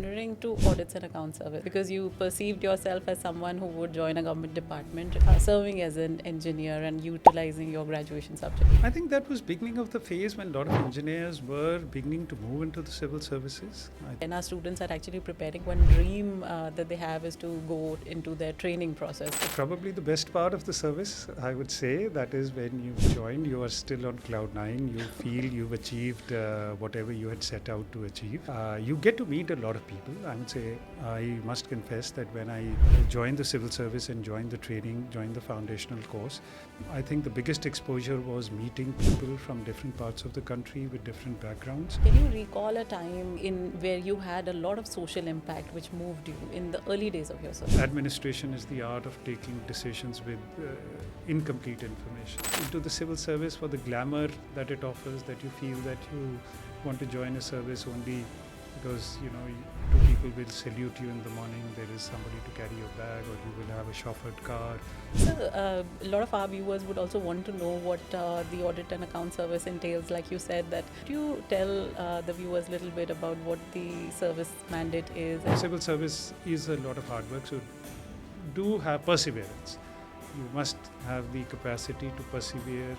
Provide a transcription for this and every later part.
pioneering to audits and account service because you perceived yourself as someone who would join a government department, serving as an engineer and utilizing your graduation subject? I think that was beginning of the phase when a lot of engineers were beginning to move into the civil services. And our students are actually preparing. One dream that they have is to go into their training process. Probably the best part of the service, I would say, that is when you join, you are still on cloud nine. You feel you've achieved whatever you had set out to achieve. You get to meet a lot of people. I would say, I must confess that when I joined the civil service and joined the training, joined the foundational course, I think the biggest exposure was meeting people from different parts of the country with different backgrounds. Can you recall a time in where you had a lot of social impact which moved you in the early days of your service? Administration is the art of taking decisions with incomplete information. Into the civil service for the glamour that it offers, that you feel that you want to join a service only because two people will salute you in the morning, there is somebody to carry your bag, or you will have a chauffeured car. So a lot of our viewers would also want to know what the audit and account service entails. Like you said, that could you tell the viewers a little bit about what the service mandate is? Civil service is a lot of hard work, so do have perseverance. You must have the capacity to persevere,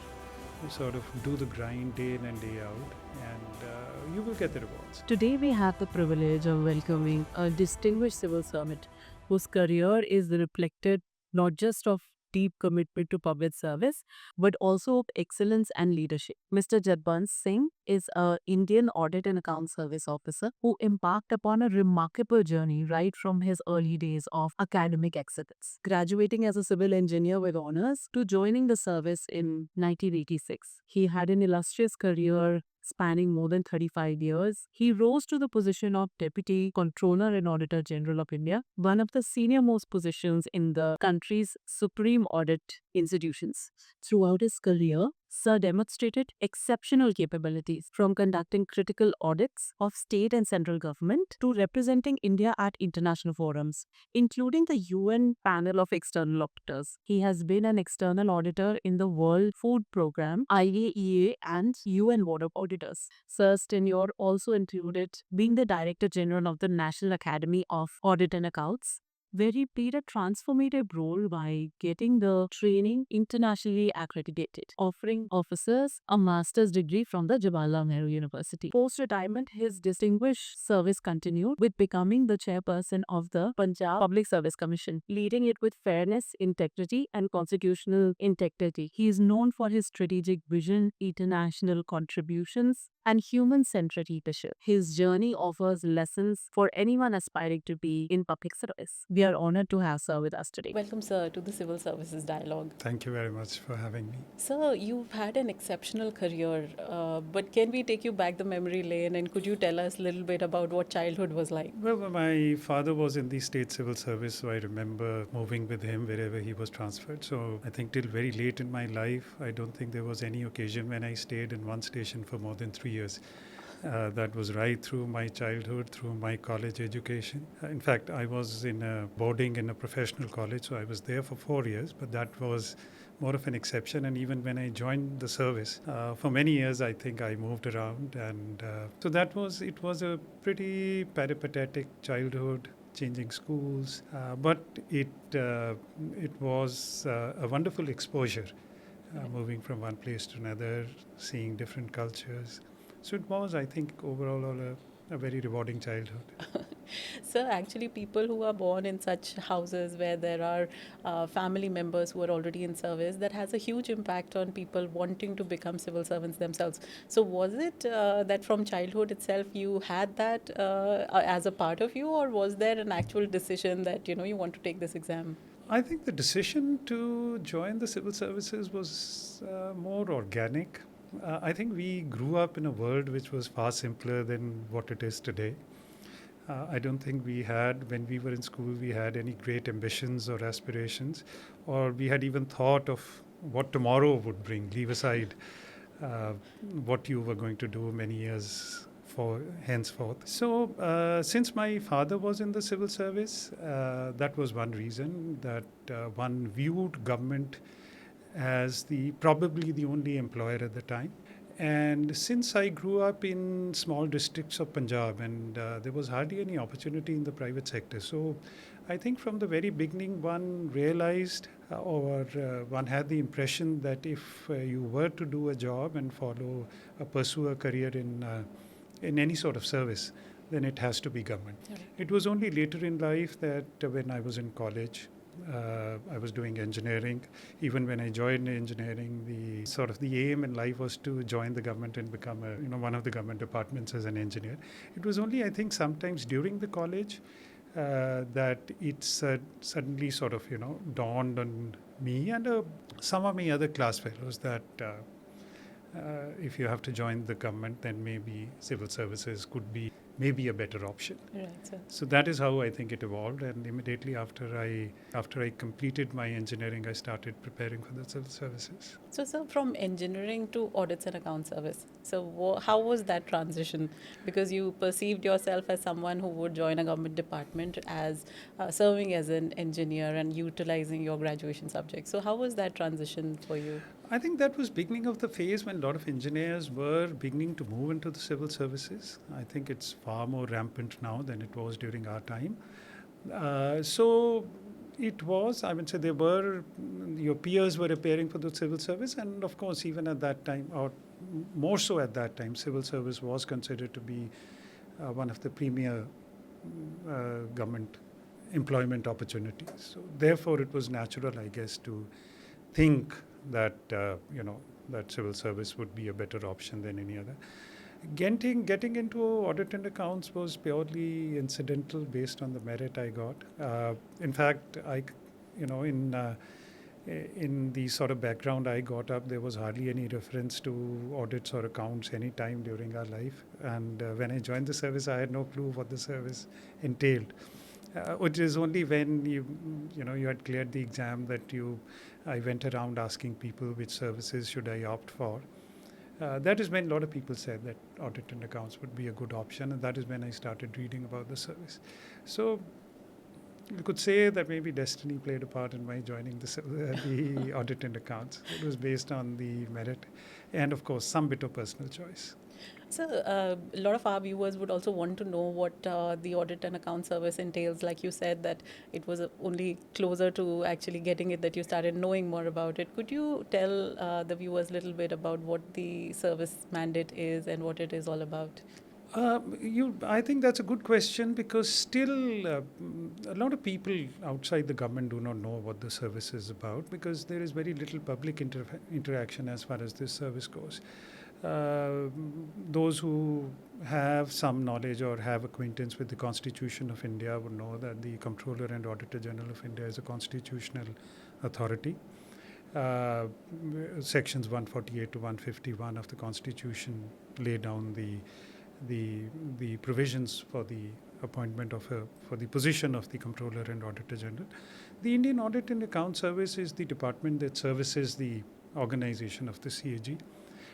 sort of do the grind day in and day out, and you will get the rewards. Today we have the privilege of welcoming a distinguished civil servant whose career is reflected not just of deep commitment to public service, but also of excellence and leadership. Mr. Jagbans Singh is an Indian Audit and Account Service officer who embarked upon a remarkable journey right from his early days of academic excellence, graduating as a civil engineer with honors to joining the service in 1986. He had an illustrious career spanning more than 35 years. He rose to the position of Deputy Controller and Auditor General of India, one of the senior-most positions in the country's supreme audit institutions. Throughout his career, Sir demonstrated exceptional capabilities, from conducting critical audits of state and central government to representing India at international forums, including the UN panel of external auditors. He has been an external auditor in the World Food Programme, IAEA, and UN Board of Auditors. Sir's tenure also included being the Director General of the National Academy of Audit and Accounts, where he played a transformative role by getting the training internationally accredited, offering officers a master's degree from the Jawaharlal Nehru University. Post-retirement, his distinguished service continued with becoming the chairperson of the Punjab Public Service Commission, leading it with fairness, integrity, and constitutional integrity. He is known for his strategic vision, international contributions, and human-centered leadership. His journey offers lessons for anyone aspiring to be in public service. We are honored to have Sir with us today. Welcome, sir, to the Civil Services Dialogue. Thank you very much for having me. Sir, you've had an exceptional career, but can we take you back the memory lane and could you tell us a little bit about what childhood was like? Well, my father was in the state civil service, so I remember moving with him wherever he was transferred. So I think till very late in my life, I don't think there was any occasion when I stayed in one station for more than 3 years. That was right through my childhood, through my college education. In fact, I was in a boarding in a professional college, so I was there for 4 years, but that was more of an exception. And even when I joined the service, for many years, I think I moved around. And so it was a pretty peripatetic childhood, changing schools, but it was a wonderful exposure, moving from one place to another, seeing different cultures. So it was, I think, overall a very rewarding childhood. Sir, actually, people who are born in such houses where there are family members who are already in service, that has a huge impact on people wanting to become civil servants themselves. So was it that from childhood itself you had that as a part of you, or was there an actual decision that, you want to take this exam? I think the decision to join the civil services was more organic. I think we grew up in a world which was far simpler than what it is today. I don't think we had, when we were in school, we had any great ambitions or aspirations, or we had even thought of what tomorrow would bring, leave aside what you were going to do many years for henceforth. So since my father was in the civil service, that was one reason that one viewed government as probably the only employer at the time. And since I grew up in small districts of Punjab, and there was hardly any opportunity in the private sector, so I think from the very beginning one realized one had the impression that if you were to do a job and pursue a career in any sort of service, then it has to be government. Right. It was only later in life that when I was in college, I was doing engineering. Even when I joined engineering, the aim in life was to join the government and become one of the government departments as an engineer. It was only, I think, sometimes during the college that it suddenly sort of dawned on me and some of my other class fellows that if you have to join the government, then maybe civil services could be maybe a better option. Right, sir. So that is how I think it evolved, and immediately after I completed my engineering, I started preparing for the civil services. So, sir, from engineering to audits and account service, so how was that transition? Because you perceived yourself as someone who would join a government department as serving as an engineer and utilizing your graduation subject. So, how was that transition for you? I think that was beginning of the phase when a lot of engineers were beginning to move into the civil services. I think it's far more rampant now than it was during our time. So it was, I would say, your peers were appearing for the civil service, and of course, even at that time, or more so at that time, civil service was considered to be one of the premier government employment opportunities. So therefore, it was natural, I guess, to think that that civil service would be a better option than any other. Getting into audit and accounts was purely incidental based on the merit I got. In fact, in the sort of background I got up, there was hardly any reference to audits or accounts any time during our life. And when I joined the service, I had no clue what the service entailed. Which is only when you had cleared the exam that I went around asking people which services should I opt for. That is when a lot of people said that audit and accounts would be a good option, and that is when I started reading about the service. So you could say that maybe destiny played a part in my joining the audit and accounts. It was based on the merit and, of course, some bit of personal choice. So, a lot of our viewers would also want to know what the audit and account service entails. Like you said, that it was only closer to actually getting it that you started knowing more about it. Could you tell the viewers a little bit about what the service mandate is and what it is all about? I think that's a good question, because still a lot of people outside the government do not know what the service is about, because there is very little public interaction as far as this service goes. Those who have some knowledge or have acquaintance with the Constitution of India would know that the Comptroller and Auditor General of India is a constitutional authority. Sections 148 to 151 of the Constitution lay down the provisions for the appointment for the position of the Comptroller and Auditor General. The Indian Audit and Account Service is the department that services the organization of the CAG.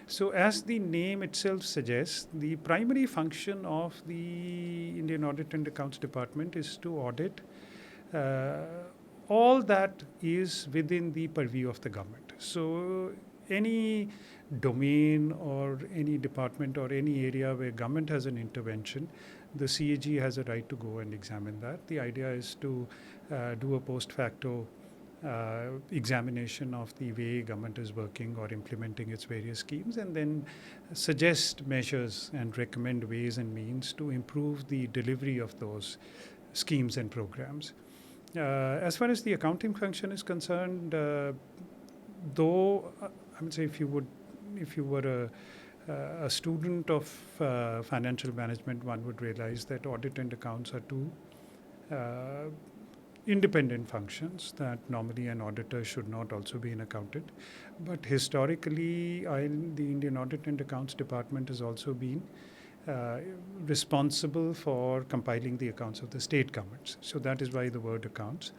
So as the name itself suggests, the primary function of the Indian Audit and Accounts Department is to audit all that is within the purview of the government. So any domain or any department or any area where government has an intervention, the CAG has a right to go and examine that. The idea is to do a post facto examination of the way government is working or implementing its various schemes, and then suggest measures and recommend ways and means to improve the delivery of those schemes and programs. As far as the accounting function is concerned, though I would say if you were a student of financial management, one would realize that audit and accounts are two independent functions, that normally an auditor should not also be an accountant. But historically, the Indian Audit and Accounts Department has also been responsible for compiling the accounts of the state governments. So that is why the word accounts.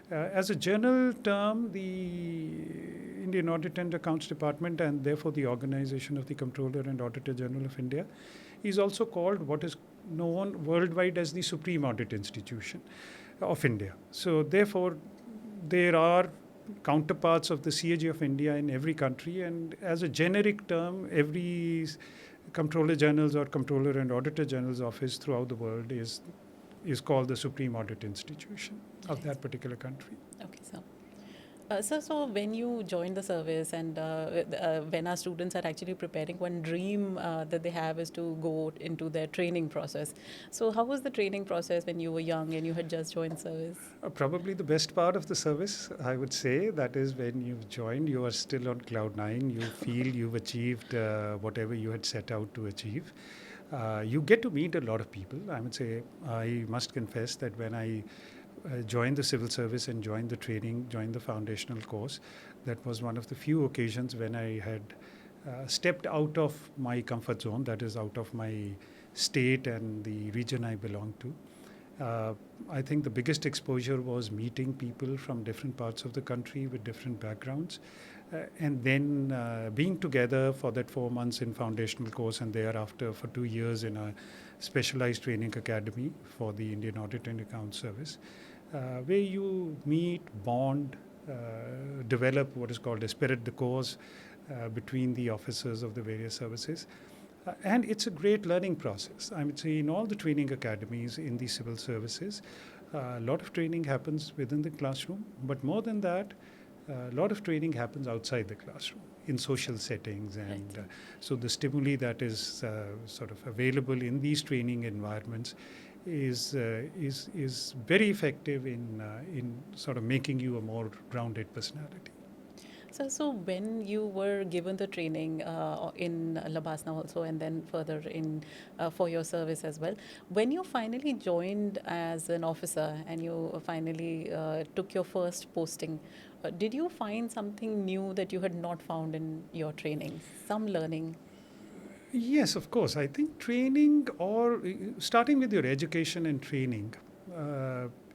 As a general term, the Indian Audit and Accounts Department, and therefore the organization of the Comptroller and Auditor General of India, is also called what is known worldwide as the Supreme Audit Institution of India. So therefore, there are counterparts of the CAG of India in every country, and as a generic term, every Comptroller General's or Comptroller and Auditor General's office throughout the world is called the Supreme Audit Institution of that particular country. Okay, so. So when you join the service and when our students are actually preparing, one dream that they have is to go into their training process. So how was the training process when you were young and you had just joined service? Probably the best part of the service, I would say, that is when you've joined, you are still on cloud nine. You feel you've achieved whatever you had set out to achieve. You get to meet a lot of people. I would say, I must confess that when I joined the civil service and joined the training, joined the foundational course, that was one of the few occasions when I had stepped out of my comfort zone, that is out of my state and the region I belong to. I think the biggest exposure was meeting people from different parts of the country with different backgrounds, and then being together for that 4 months in foundational course, and thereafter for 2 years in a specialized training academy for the Indian Audit and Account Service, where you meet, bond, develop what is called a spirit de corps between the officers of the various services. And it's a great learning process. I would say in all the training academies in the civil services, a lot of training happens within the classroom, but more than that, a lot of training happens outside the classroom in social settings, and so the stimuli that is sort of available in these training environments is very effective in sort of making you a more grounded personality. So when you were given the training in Labasna also, and then further in for your service as well, when you finally joined as an officer and you finally took your first posting, did you find something new that you had not found in your training? Some learning? Yes, of course. I think training, or starting with your education and training,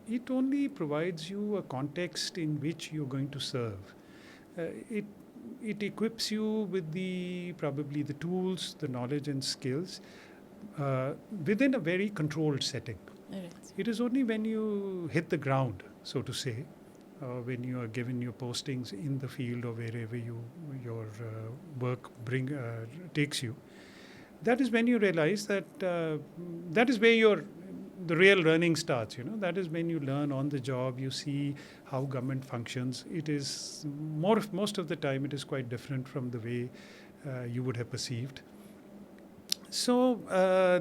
it only provides you a context in which you're going to serve. It equips you with probably the tools, the knowledge and skills within a very controlled setting. Right. It is only when you hit the ground, so to say, when you are given your postings in the field or wherever your work takes you, that is when you realize that that is where the real learning starts. That is when you learn on the job. You see how government functions. It is most of the time it is quite different from the way you would have perceived. So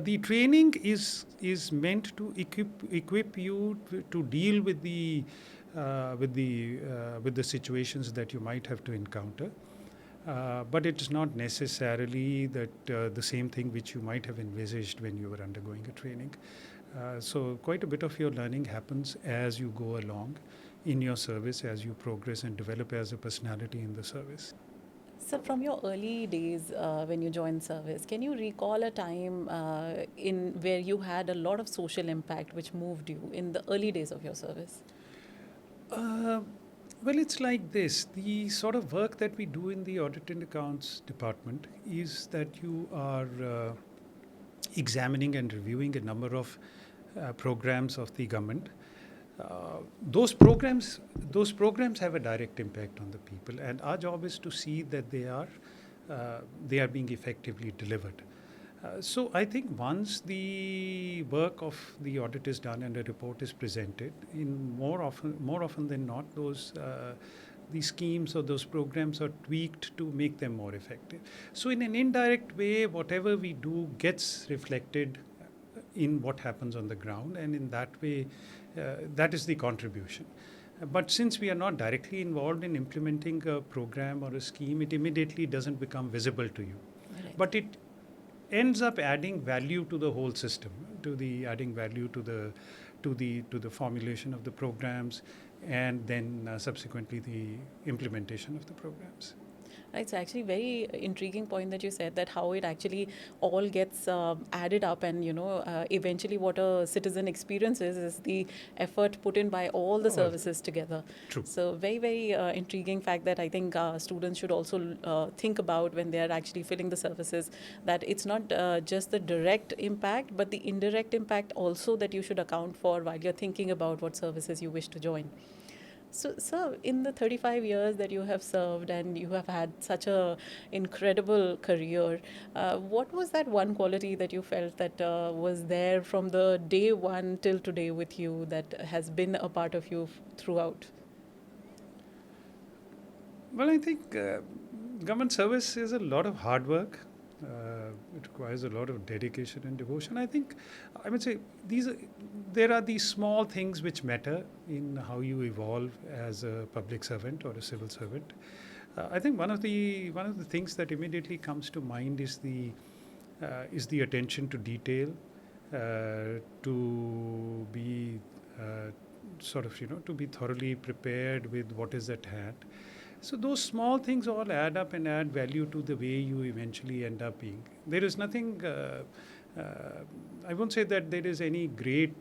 the training is meant to equip you to deal with the situations that you might have to encounter. But it is not necessarily that the same thing which you might have envisaged when you were undergoing a training. So quite a bit of your learning happens as you go along in your service, as you progress and develop as a personality in the service. So from your early days when you joined service, can you recall a time in where you had a lot of social impact which moved you in the early days of your service? Well, it's like this. The sort of work that we do in the Audit and Accounts department is that you are examining and reviewing a number of programs of the government. Those programs have a direct impact on the people, and our job is to see that they are being effectively delivered. So I think once the work of the audit is done and a report is presented, more often than not, these schemes or those programs are tweaked to make them more effective. So in an indirect way, whatever we do gets reflected in what happens on the ground, and in that way, that is the contribution. But since we are not directly involved in implementing a program or a scheme, it immediately doesn't become visible to you. Right. But it ends up adding value to the whole system, adding value to the formulation of the programs, and then subsequently the implementation of the programs. It's actually very intriguing point that you said, that how it actually all gets added up, and eventually what a citizen experiences is the effort put in by all the services together. True. So very, very intriguing fact that I think students should also think about when they are actually filling the services, that it's not just the direct impact, but the indirect impact also that you should account for while you're thinking about what services you wish to join. So, sir, in the 35 years that you have served and you have had such a incredible career, what was that one quality that you felt that was there from the day one till today with you that has been a part of you throughout? Well, I think government service is a lot of hard work. It requires a lot of dedication and devotion. I think I would say there are these small things which matter in how you evolve as a public servant or a civil servant. I think one of the things that immediately comes to mind is the attention to detail, to be to be thoroughly prepared with what is at hand. So those small things all add up and add value to the way you eventually end up being. There is nothing. I won't say that there is any great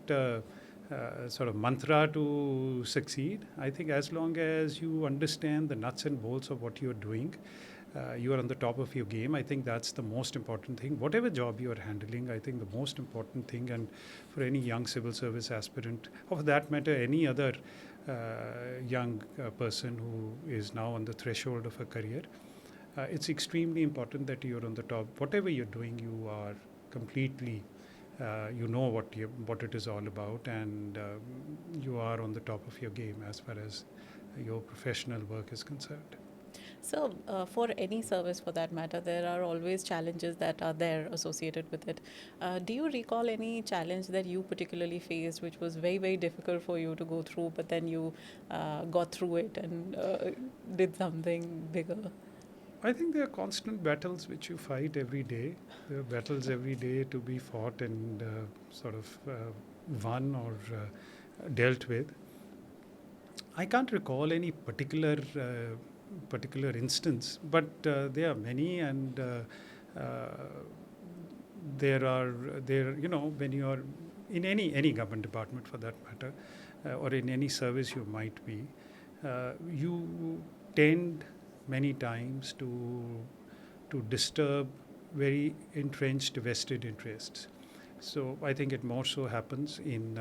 sort of mantra to succeed. I think as long as you understand the nuts and bolts of what you're doing, you are on the top of your game. I think that's the most important thing. Whatever job you are handling, I think the most important thing, and for any young civil service aspirant, or for that matter, any other young person who is now on the threshold of a career, it's extremely important that you're on the top. Whatever you're doing, you are completely, you know what it is all about, and you are on the top of your game as far as your professional work is concerned. So, for any service for that matter, there are always challenges that are there associated with it. Do you recall any challenge that you particularly faced which was very, very difficult for you to go through, but then you got through it and did something bigger? I think there are constant battles which you fight every day. There are battles every day to be fought and won or dealt with. I can't recall any particular instance, but there are many, and when you are in any government department for that matter, or in any service you might be, you tend many times to disturb very entrenched vested interests. So I think it more so happens in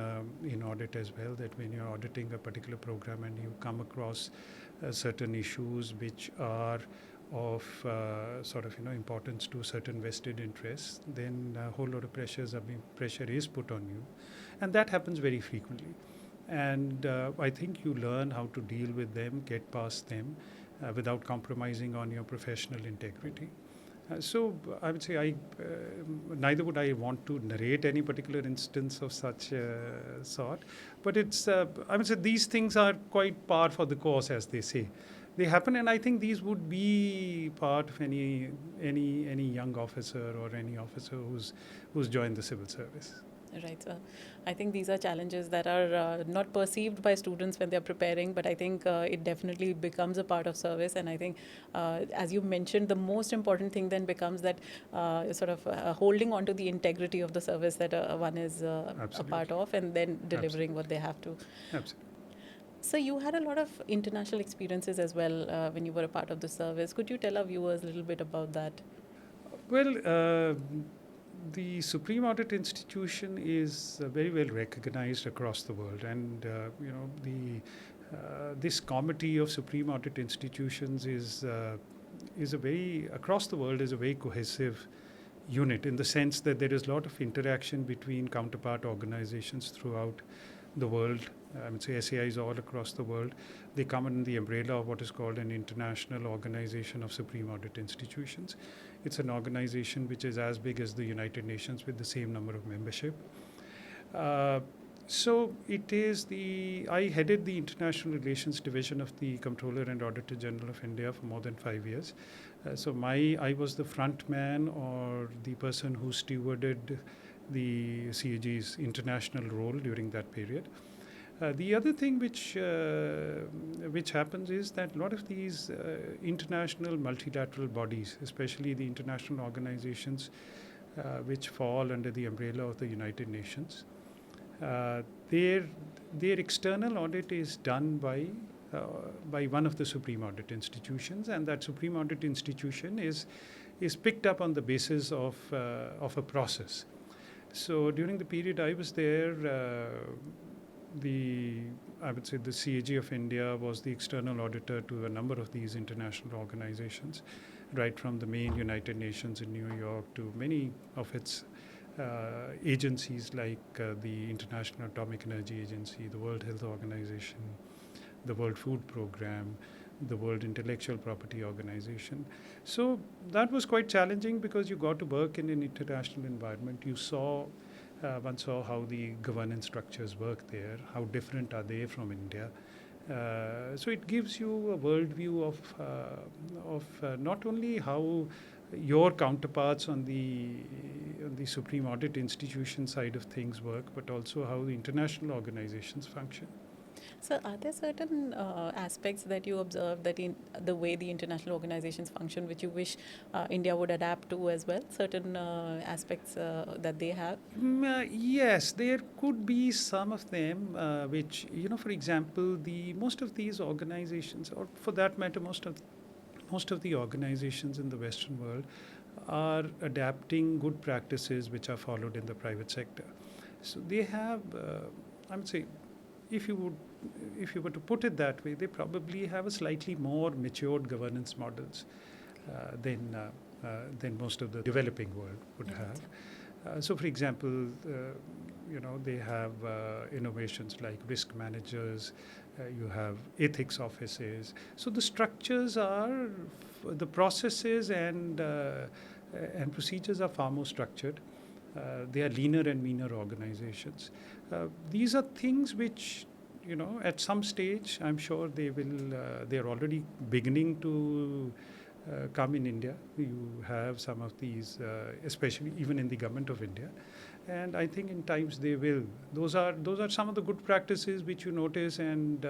audit as well, that when you're auditing a particular program and you come across certain issues which are of importance to certain vested interests, then a whole lot of pressure is put on you, and that happens very frequently. And I think you learn how to deal with them, get past them, without compromising on your professional integrity. So I would say neither would I want to narrate any particular instance of such sort, but it's I would say these things are quite par for the course, as they say. They happen, and I think these would be part of any young officer or any officer who's joined the civil service. Right. I think these are challenges that are not perceived by students when they're preparing, but I think it definitely becomes a part of service. And I think, as you mentioned, the most important thing then becomes that holding on to the integrity of the service that one is a part of, and then delivering what they have to. Absolutely. So you had a lot of international experiences as well when you were a part of the service. Could you tell our viewers a little bit about that? Well, the Supreme Audit Institution is very well recognized across the world, and this committee of Supreme Audit Institutions is a very across the world is a very cohesive unit, in the sense that there is a lot of interaction between counterpart organizations throughout the world. I would say SAIs all across the world. They come under the umbrella of what is called an International Organization of Supreme Audit Institutions. It's an organization which is as big as the United Nations, with the same number of membership. So it is I headed the International Relations Division of the Comptroller and Auditor General of India for more than 5 years. So I was the front man, or the person who stewarded the CAG's international role during that period. The other thing which happens is that a lot of these international multilateral bodies, especially the international organizations which fall under the umbrella of the United Nations, their external audit is done by one of the Supreme Audit Institutions, and that Supreme Audit Institution is picked up on the basis of a process. So during the period I was there, I would say the CAG of India was the external auditor to a number of these international organizations, right from the main United Nations in New York to many of its agencies like the International Atomic Energy Agency, the World Health Organization, the World Food Program, the World Intellectual Property Organization. So that was quite challenging because you got to work in an international environment. One saw how the governance structures work there, how different are they from India. So it gives you a worldview of not only how your counterparts on the Supreme Audit Institution side of things work, but also how the international organizations function. So, are there certain aspects that you observe that in the way the international organizations function, which you wish India would adapt to as well? Certain aspects that they have? Yes, there could be some of them which, for example, most of these organizations, or for that matter, most of the organizations in the Western world are adapting good practices which are followed in the private sector. So they have, I would say, if you were to put it that way, they probably have a slightly more matured governance models than most of the developing world would have. So, for example, they have innovations like risk managers. You have ethics offices. So the structures the processes and procedures are far more structured. They are leaner and meaner organizations. These are things which, at some stage, I'm sure they're already beginning to come in India. You have some of these, especially even in the government of India. And I think in times they will. Those are some of the good practices which you notice and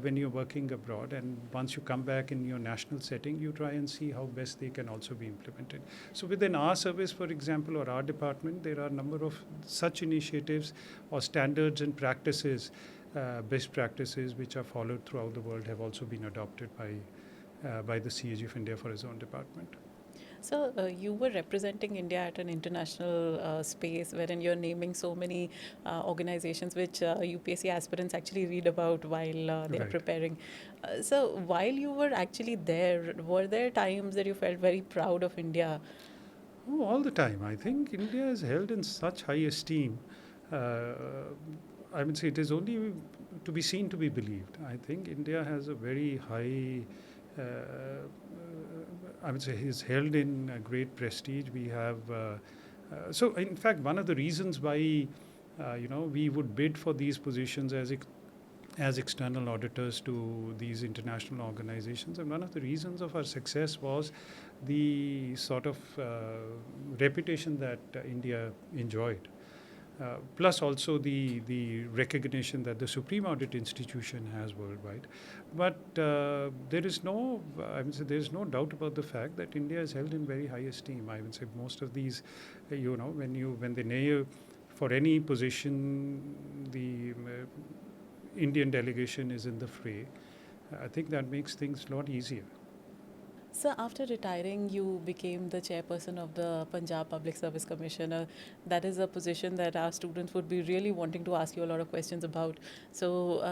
when you're working abroad, and once you come back in your national setting, you try and see how best they can also be implemented. So within our service, for example, or our department, there are a number of such initiatives or standards and practices, best practices which are followed throughout the world, have also been adopted by the CAG of India for his own department. So you were representing India at an international space wherein you're naming so many organizations which UPSC aspirants actually read about while they are Right. preparing. So while you were actually there, were there times that you felt very proud of India? Oh, all the time. I think India is held in such high esteem. I would say it is only to be seen to be believed. I think India has a very high, I would say, is held in great prestige. We have, so in fact, one of the reasons why, we would bid for these positions as external auditors to these international organizations, and one of the reasons of our success was the sort of reputation that India enjoyed. Plus also the recognition that the Supreme Audit Institution has worldwide. But there is no doubt about the fact that India is held in very high esteem. I would say most of these, when they name for any position, the Indian delegation is in the fray. I think that makes things a lot easier. So after retiring, you became the chairperson of the Punjab Public Service Commission. That is a position that our students would be really wanting to ask you a lot of questions about. So,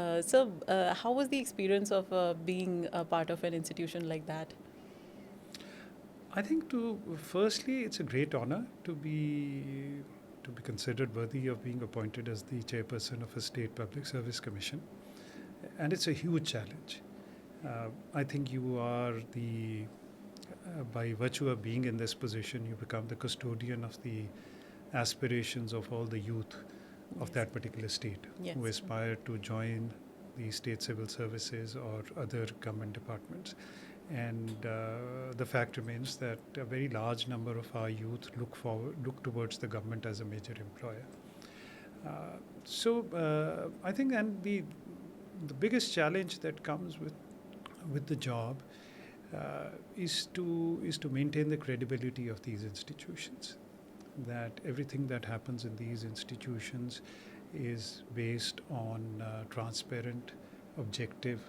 how was the experience of being a part of an institution like that? I think firstly, it's a great honor to be considered worthy of being appointed as the chairperson of a state public service commission, and it's a huge challenge. I think you are by virtue of being in this position, you become the custodian of the aspirations of all the youth of that particular state who aspire to join the state civil services or other government departments. And the fact remains that a very large number of our youth look towards the government as a major employer. So I think, and the biggest challenge that comes with the job is to maintain the credibility of these institutions. That everything that happens in these institutions is based on transparent, objective,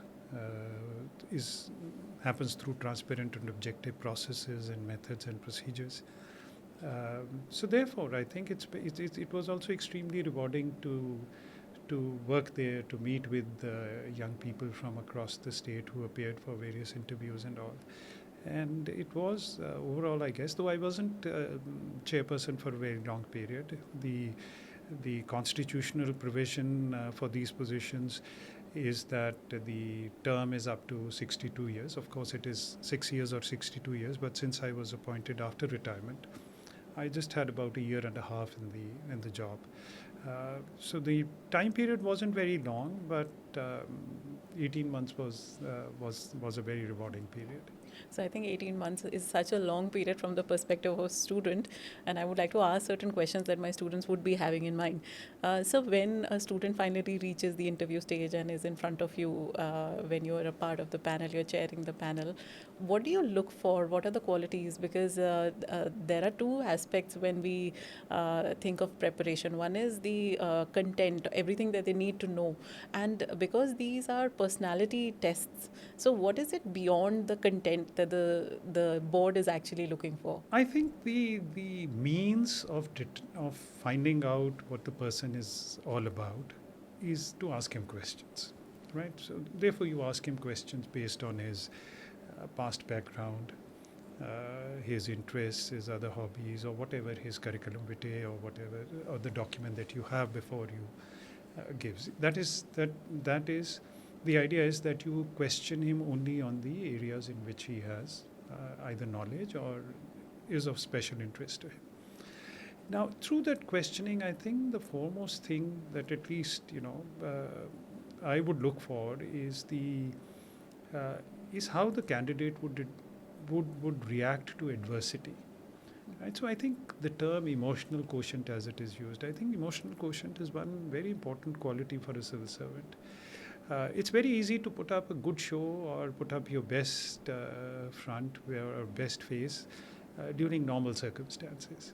happens through transparent and objective processes and methods and procedures. So therefore, I think it was also extremely rewarding to to work there, to meet with young people from across the state who appeared for various interviews and all. And it was overall, I guess, though I wasn't chairperson for a very long period, the constitutional provision for these positions is that the term is up to 62 years. Of course, it is 6 years or 62 years, but since I was appointed after retirement, I just had about a year and a half in the job. So the time period wasn't very long, but 18 months was a very rewarding period. So I think 18 months is such a long period from the perspective of a student, and I would like to ask certain questions that my students would be having in mind. So when a student finally reaches the interview stage and is in front of you, when you are a part of the panel, you're chairing the panel, what do you look for? What are the qualities? Because there are two aspects when we think of preparation. One is the content, everything that they need to know. And because these are personality tests, so what is it beyond the content that the board is actually looking for? I think the means of finding out what the person is all about is to ask him questions, right? So therefore you ask him questions based on his past background, his interests, his other hobbies, or whatever his curriculum vitae or whatever, or the document that you have before you gives. That is the idea is that you question him only on the areas in which he has either knowledge or is of special interest to him. Now, through that questioning, I think the foremost thing that at least I would look for is how the candidate would react to adversity. Right? So I think the term emotional quotient, as it is used, I think emotional quotient is one very important quality for a civil servant. It's very easy to put up a good show or put up your best front or best face during normal circumstances.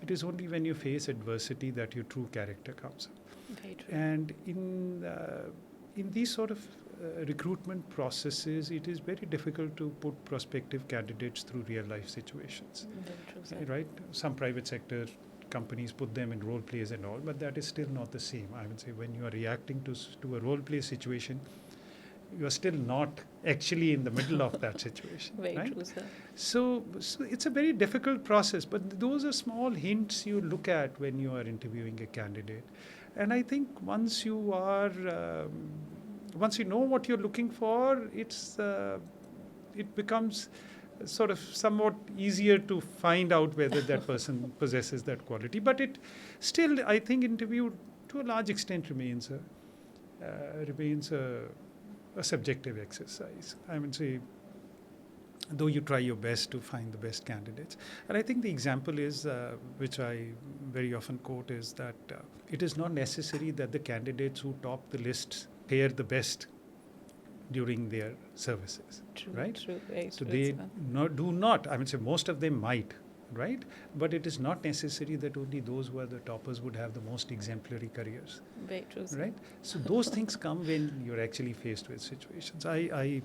It is only when you face adversity that your true character comes up. Very true. And in these sort of recruitment processes, it is very difficult to put prospective candidates through real life situations. Very true, sir. Right? Some private sector companies put them in role plays and all, but that is still not the same. I would say when you are reacting to a role play situation, you are still not actually in the middle of that situation. Very right? true, sir. So it's a very difficult process, but those are small hints you look at when you are interviewing a candidate. And I think once you know what you're looking for, it becomes sort of somewhat easier to find out whether that person possesses that quality. But it still, I think, interview to a large extent remains a subjective exercise. I would say, though you try your best to find the best candidates. And I think the example is, which I very often quote, is that it is not necessary that the candidates who top the lists fare the best during their services, True, right? true, very So true, they sir. do not, I would say most of them might, right? But it is not necessary that only those who are the toppers would have the most exemplary careers, Very true, sir. right? So those things come when you're actually faced with situations. I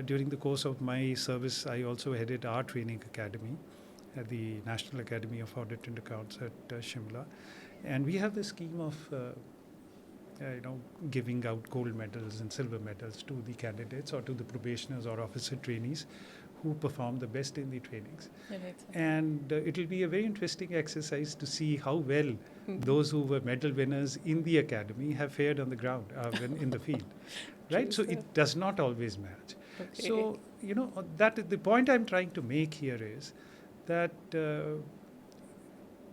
during the course of my service, I also headed our training academy at the National Academy of Audit and Accounts at Shimla. And we have the scheme of giving out gold medals and silver medals to the candidates or to the probationers or officer trainees who perform the best in the trainings. Right, sir. And it will be a very interesting exercise to see how well those who were medal winners in the academy have fared on the ground, in the field. Right? True, So sir. it does not always match. Okay. So, that the point I'm trying to make here is that to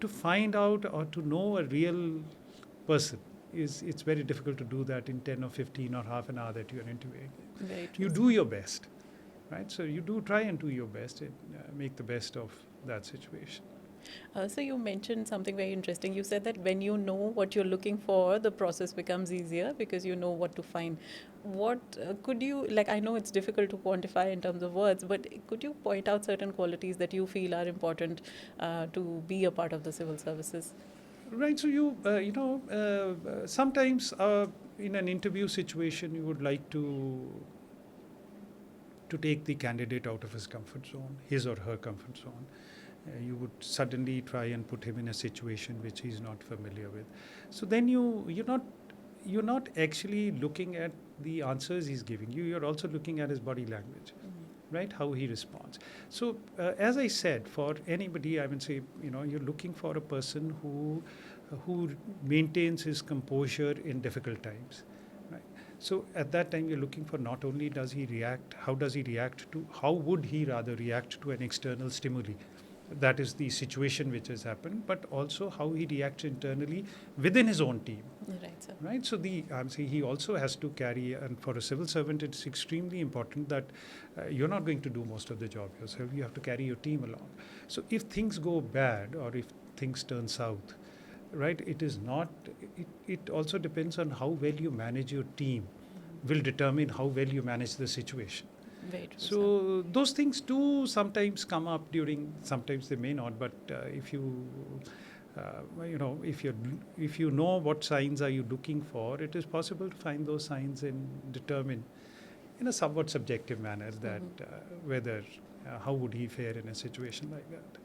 find out or to know a real person, it's very difficult to do that in 10 or 15 or half an hour that you're interviewing. Very true, You sir. do your best, right? So you do try and do your best and make the best of that situation. So you mentioned something very interesting. You said that when you know what you're looking for, the process becomes easier because you know what to find. What could you, I know it's difficult to quantify in terms of words, but could you point out certain qualities that you feel are important to be a part of the civil services? Right. So sometimes in an interview situation, you would like to take the candidate out of his comfort zone, his or her comfort zone. You would suddenly try and put him in a situation which he's not familiar with. So then you're not you're not actually looking at the answers he's giving you. You're also looking at his body language, right? How he responds. So, as I said, for anybody, I would say, you're looking for a person who maintains his composure in difficult times, right? So, at that time, you're looking for not only does he react, how would he rather react to an external stimuli? That is the situation which has happened, but also how he reacts internally within his own team. Right, sir. Right, so he also has to carry, and for a civil servant, it's extremely important that you're not going to do most of the job yourself. You have to carry your team along. So if things go bad or if things turn south, right, it also depends on how well you manage your team, will determine how well you manage the situation. Very true, sir. So those things do sometimes come up sometimes they may not, but if you if you know what signs are you looking for, it is possible to find those signs and determine in a somewhat subjective manner that whether how would he fare in a situation like that.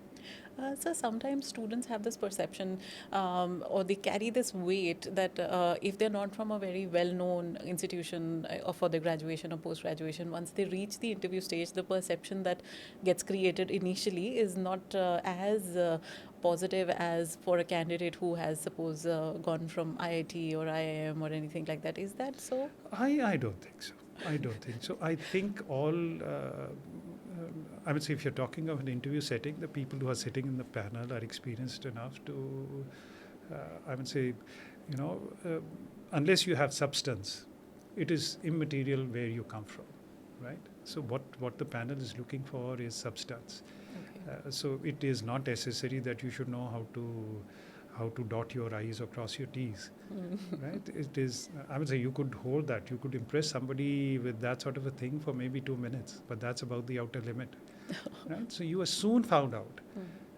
So sometimes students have this perception or they carry this weight that if they're not from a very well-known institution for their graduation or post-graduation, once they reach the interview stage, the perception that gets created initially is not as positive as for a candidate who has, suppose, gone from IIT or IIM or anything like that. Is that so? I don't think so. I don't think so. I think all... I would say if you're talking of an interview setting, the people who are sitting in the panel are experienced enough to, I would say, unless you have substance, it is immaterial where you come from, right? So what the panel is looking for is substance. Okay. So it is not necessary that you should know how to dot your I's or cross your T's, right? It is, I would say you could hold that. You could impress somebody with that sort of a thing for maybe 2 minutes, but that's about the outer limit, right? So you are soon found out.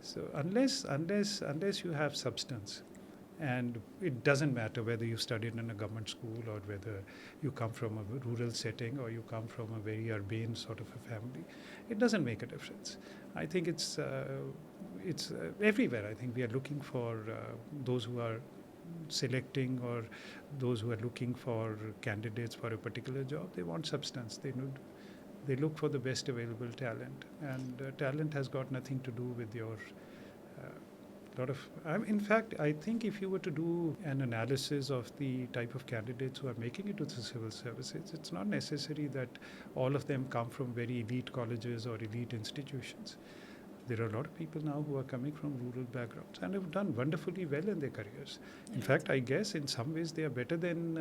So unless you have substance, and it doesn't matter whether you studied in a government school or whether you come from a rural setting or you come from a very urbane sort of a family, it doesn't make a difference. I think it's everywhere. I think we are looking for those who are selecting or those who are looking for candidates for a particular job. They want substance. They look for the best available talent, and talent has got nothing to do with your in fact, I think if you were to do an analysis of the type of candidates who are making it to the civil services, it's not necessary that all of them come from very elite colleges or elite institutions. There are a lot of people now who are coming from rural backgrounds and have done wonderfully well in their careers. In fact, I guess in some ways they are better than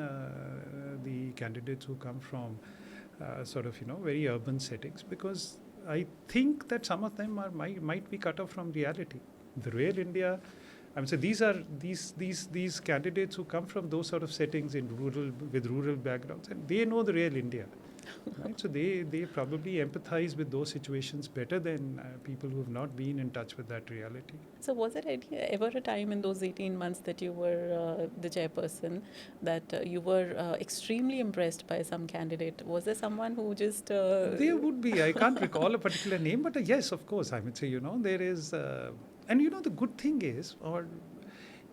the candidates who come from very urban settings, because I think that some of them might be cut off from reality. The real India, I would say these candidates who come from those sort of settings with rural backgrounds, and they know the real India, right? So they probably empathize with those situations better than people who have not been in touch with that reality. So was there ever a time in those 18 months that you were the chairperson that you were extremely impressed by some candidate? Was there someone who just... There would be. I can't recall a particular name, but yes, of course. I would say, there is... and the good thing is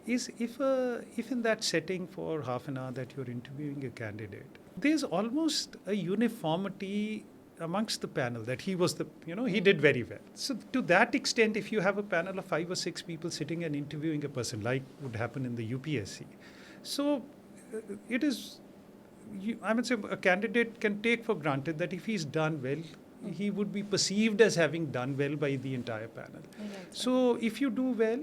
if in that setting for half an hour that you're interviewing a candidate, there's almost a uniformity amongst the panel that he was he did very well. So to that extent, if you have a panel of 5 or 6 people sitting and interviewing a person, like would happen in the UPSC, so it is, I would say a candidate can take for granted that if he's done well, he would be perceived as having done well by the entire panel. So if you do well,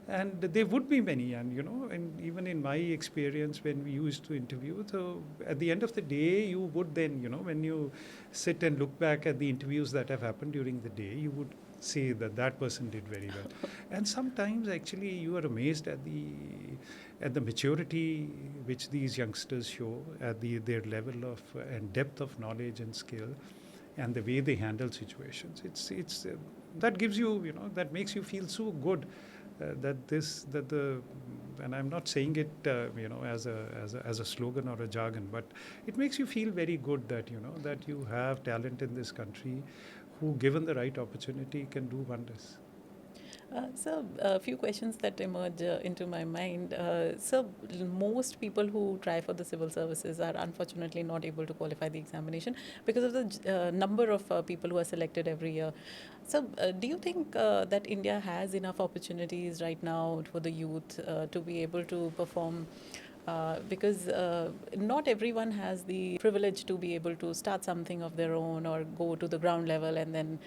and there would be many, and and even in my experience when we used to interview, so at the end of the day, you would then, when you sit and look back at the interviews that have happened during the day, you would say that person did very well. And sometimes actually you are amazed at the maturity which these youngsters show, at their level of and depth of knowledge and skill, and the way they handle situations. It's that gives you, that makes you feel so good and I'm not saying it as a slogan or a jargon, but it makes you feel very good that that you have talent in this country who, given the right opportunity, can do wonders. So, a few questions that emerge into my mind. Most people who try for the civil services are unfortunately not able to qualify the examination because of the number of people who are selected every year. So, do you think that India has enough opportunities right now for the youth to be able to perform? Because not everyone has the privilege to be able to start something of their own or go to the ground level and then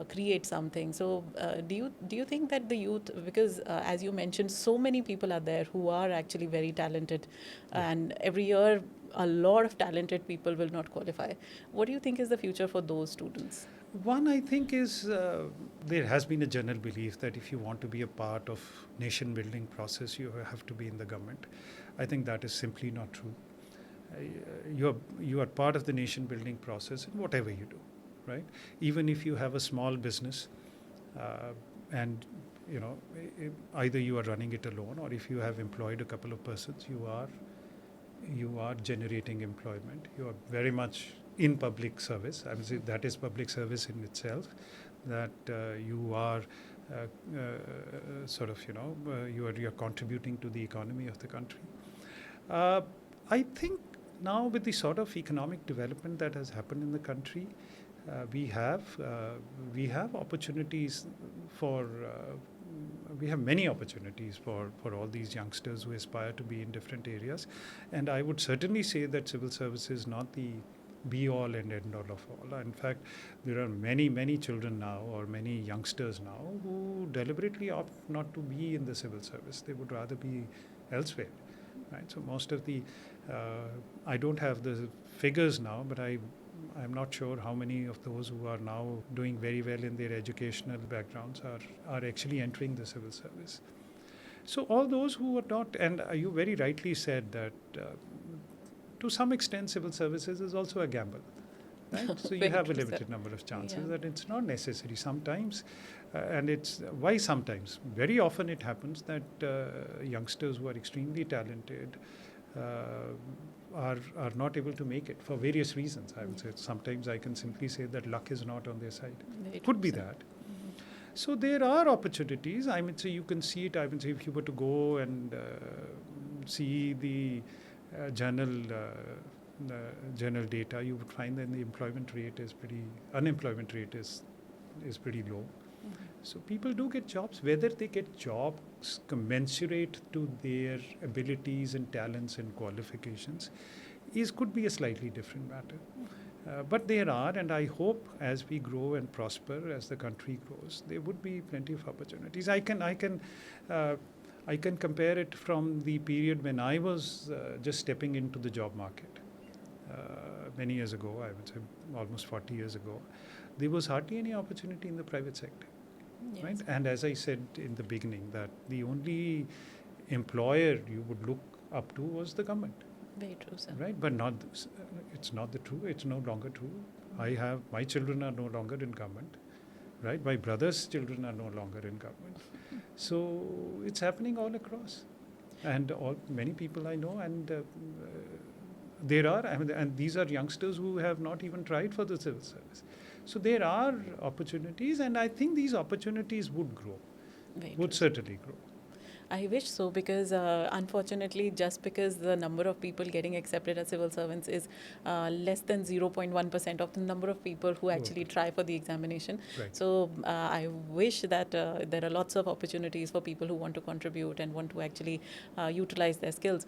create something. So, do you think that the youth, because as you mentioned, so many people are there who are actually very talented, and every year a lot of talented people will not qualify. What do you think is the future for those students? One, I think, is there has been a general belief that if you want to be a part of nation building process, you have to be in the government. I think that is simply not true. You are part of the nation building process in whatever you do, right? Even if you have a small business, and either you are running it alone, or if you have employed a couple of persons, you are generating employment. You are very much in public service. I would say that is public service in itself. That you are you are contributing to the economy of the country. I think now with the sort of economic development that has happened in the country, we have opportunities for. We have many opportunities for all these youngsters who aspire to be in different areas, and I would certainly say that civil service is not the be all and end all of all. In fact, there are many children now, or many youngsters now, who deliberately opt not to be in the civil service. They would rather be elsewhere, right? So most of the I don't have the figures now, but I'm not sure how many of those who are now doing very well in their educational backgrounds are actually entering the civil service. So all those who are not, and you very rightly said that to some extent civil services is also a gamble, right? So you have a limited number of chances, that it's not necessary sometimes, and it's why sometimes. Very often it happens that youngsters who are extremely talented are not able to make it for various reasons. I would say sometimes I can simply say that luck is not on their side. Could be that. So there are opportunities. I would say you can see it. I would say if you were to go and see the journal data, you would find that the unemployment rate is pretty low. So people do get jobs. Whether they get jobs commensurate to their abilities and talents and qualifications could be a slightly different matter. But there are, and I hope as we grow and prosper, as the country grows, there would be plenty of opportunities. I can compare it from the period when I was just stepping into the job market. Many years ago, I would say almost 40 years ago, there was hardly any opportunity in the private sector. Yes. Right? And as I said in the beginning, that the only employer you would look up to was the government. Very true, sir. Right? But it's not the true. It's no longer true. My children are no longer in government. Right? My brother's children are no longer in government. So it's happening all across. And many people I know, and and these are youngsters who have not even tried for the civil service. So there are opportunities, and I think these opportunities would grow, certainly grow. I wish so, because unfortunately, just because the number of people getting accepted as civil servants is less than 0.1% of the number of people who actually try for the examination. Right. So I wish that there are lots of opportunities for people who want to contribute and want to actually utilize their skills.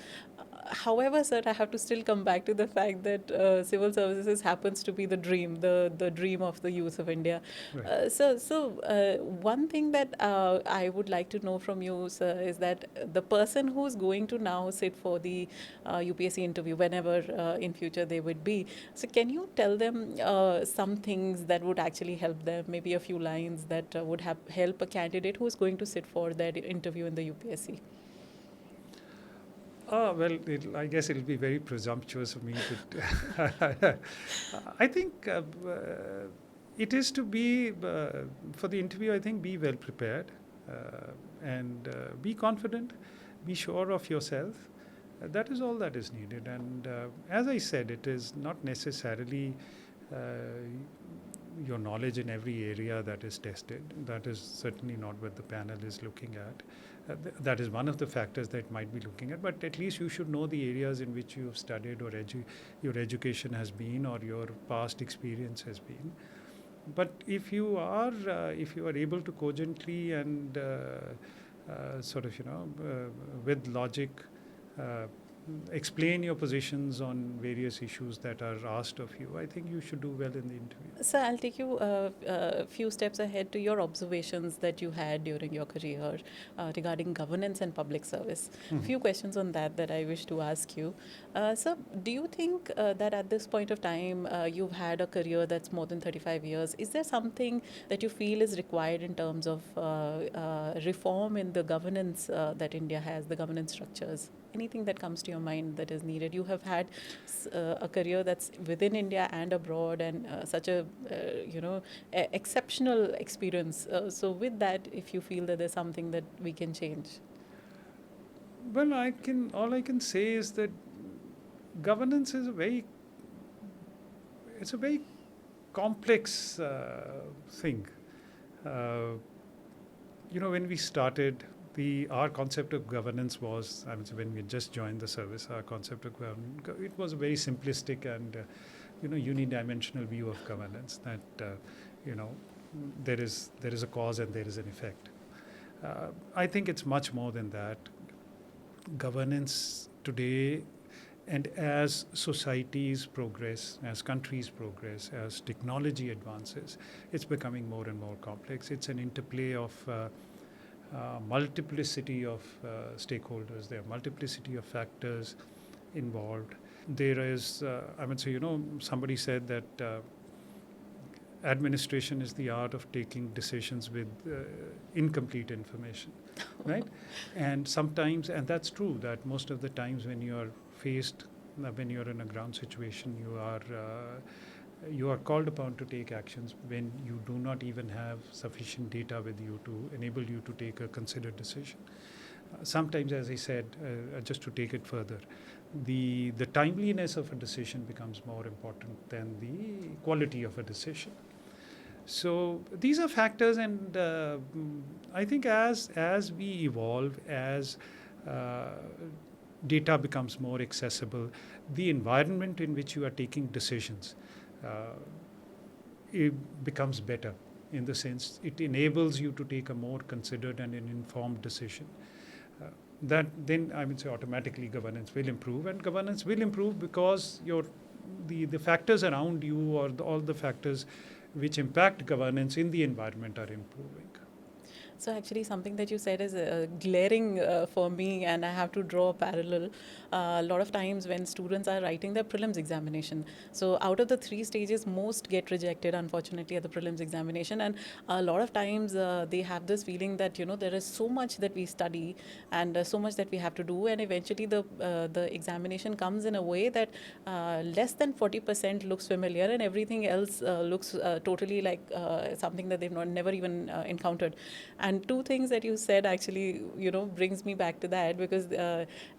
However, sir, I have to still come back to the fact that civil services happens to be the dream of the youth of India. Right. So one thing that I would like to know from you, sir, is that the person who's going to now sit for the UPSC interview, whenever in future they would be, so can you tell them some things that would actually help them, maybe a few lines that would help a candidate who's going to sit for that interview in the UPSC? Well, I guess it'll be very presumptuous of me to. I think it is to be, for the interview, I think be well prepared and be confident, be sure of yourself. That is all that is needed. And as I said, it is not necessarily your knowledge in every area that is tested. That is certainly not what the panel is looking at. That is one of the factors that might be looking at, but at least you should know the areas in which you have studied or your education has been or your past experience has been. But if you are able to cogently and with logic explain your positions on various issues that are asked of you, I think you should do well in the interview. So I'll take you a few steps ahead to your observations that you had during your career regarding governance and public service. Few questions on that I wish to ask you. So do you think that at this point of time you've had a career that's more than 35 years? Is there something that you feel is required in terms of reform in the governance that India has, the governance structures? Anything that comes to your mind that is needed? You have had a career that's within India and abroad, and such a exceptional experience. So with that, if you feel that there's something that we can change. Well, all I can say is that governance is a very complex thing. When we started, our concept of governance was, when we just joined the service, our concept of governance, it was a very simplistic and unidimensional view of governance, that there is a cause and there is an effect. I think it's much more than that. Governance today, and as societies progress, as countries progress, as technology advances, it's becoming more and more complex. It's an interplay of multiplicity of stakeholders. There are multiplicity of factors involved. There is, somebody said that administration is the art of taking decisions with incomplete information, right? And sometimes, and that's true, that most of the times when you're in a ground situation, you are called upon to take actions when you do not even have sufficient data with you to enable you to take a considered decision. Sometimes, as I said, just to take it further, the timeliness of a decision becomes more important than the quality of a decision. So these are factors, and I think as we evolve, as data becomes more accessible, the environment in which you are taking decisions it becomes better, in the sense it enables you to take a more considered and an informed decision. That then automatically governance will improve, and governance will improve because the factors around you, or all the factors which impact governance in the environment, are improving. So actually something that you said is glaring for me, and I have to draw a parallel. A lot of times when students are writing their prelims examination, so out of the 3 stages, most get rejected, unfortunately, at the prelims examination. And a lot of times they have this feeling that, there is so much that we study and so much that we have to do, and eventually the examination comes in a way that less than 40% looks familiar, and everything else looks totally like something that they've never even encountered. And 2 things that you said actually, brings me back to that, because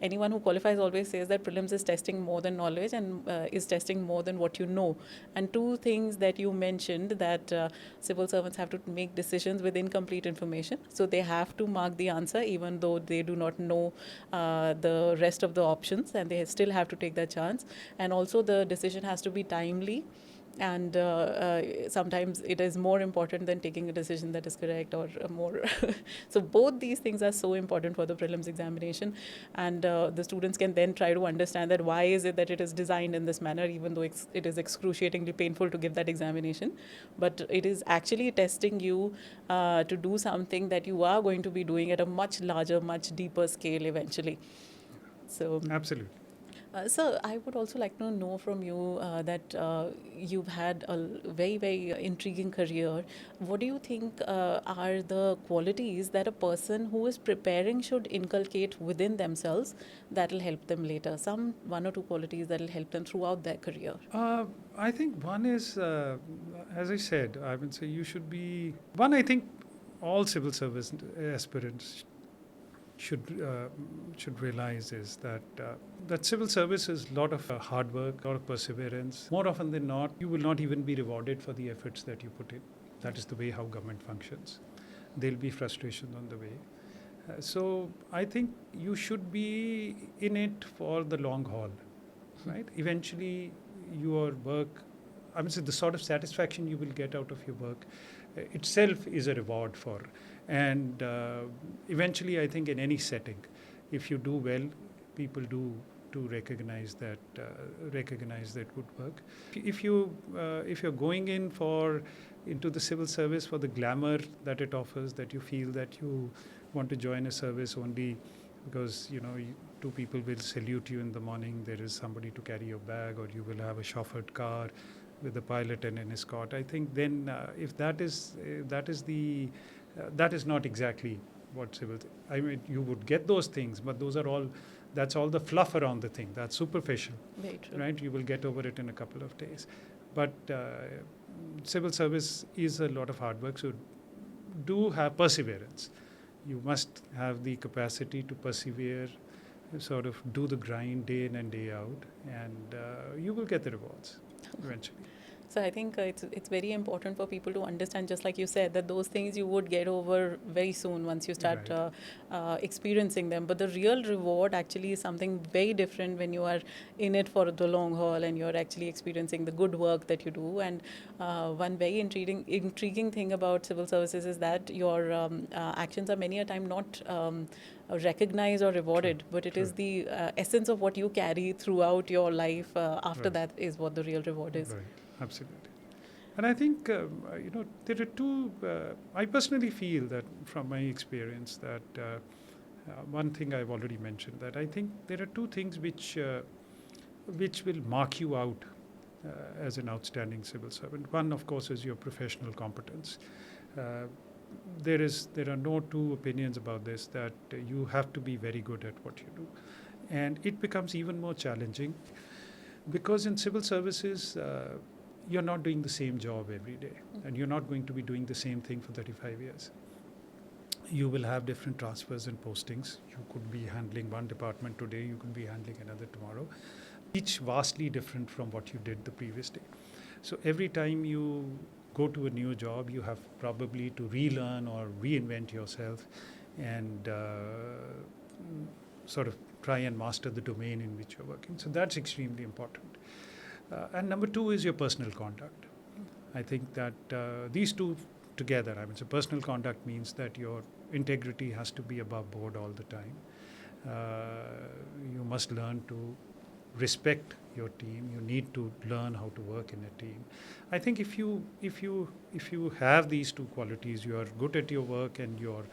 anyone who qualifies always says that prelims is testing more than knowledge and is testing more than what you know. And 2 things that you mentioned, that civil servants have to make decisions with incomplete information. So they have to mark the answer even though they do not know the rest of the options, and they still have to take that chance. And also the decision has to be timely. And sometimes it is more important than taking a decision that is correct or more. So both these things are so important for the prelims examination, and the students can then try to understand that why is it that it is designed in this manner, even though it is excruciatingly painful to give that examination. But it is actually testing you to do something that you are going to be doing at a much larger, much deeper scale eventually. So Absolutely. So I would also like to know from you that you've had a very, very intriguing career. What do you think are the qualities that a person who is preparing should inculcate within themselves that will help them later? 1 or 2 qualities that will help them throughout their career. I think one is, as I said, I would say you should be... I think all civil service aspirants should realize is that civil service is a lot of hard work, a lot of perseverance. More often than not, you will not even be rewarded for the efforts that you put in. That is the way how government functions. There'll be frustration on the way. So I think you should be in it for the long haul, right? Eventually, your work, I mean, so the sort of satisfaction you will get out of your work itself is a reward for. And eventually, I think in any setting, if you do well, people do recognize that good work. If you're going into the civil service for the glamour that it offers, that you feel that you want to join a service only because two people will salute you in the morning, there is somebody to carry your bag, or you will have a chauffeured car with a pilot and an escort. I think then if that is not exactly what civil. I mean, you would get those things, but that's all the fluff around the thing. That's superficial, Very true. right? You will get over it in a couple of days. But civil service is a lot of hard work, so do have perseverance. You must have the capacity to persevere, sort of do the grind day in and day out, and you will get the rewards eventually. So I think it's very important for people to understand, just like you said, that those things you would get over very soon once you start experiencing them. But the real reward actually is something very different when you are in it for the long haul and you're actually experiencing the good work that you do. And one very intriguing thing about civil services is that your actions are many a time not recognized or rewarded, but it is the essence of what you carry throughout your life. After that is what the real reward is. Right. Absolutely. And I think, there are two, I personally feel that from my experience that one thing I've already mentioned, that I think there are two things which will mark you out as an outstanding civil servant. One, of course, is your professional competence. There are no two opinions about this, that you have to be very good at what you do. And it becomes even more challenging because in civil services, you're not doing the same job every day, and you're not going to be doing the same thing for 35 years. You will have different transfers and postings. You could be handling one department today, you could be handling another tomorrow, each vastly different from what you did the previous day. So every time you go to a new job, you have probably to relearn or reinvent yourself and sort of try and master the domain in which you're working. So that's extremely important. And number two is your personal conduct. I think that these two together, I mean, so personal conduct means that your integrity has to be above board all the time. You must learn to respect your team. You need to learn how to work in a team. I think if you have these two qualities, you are good at your work and your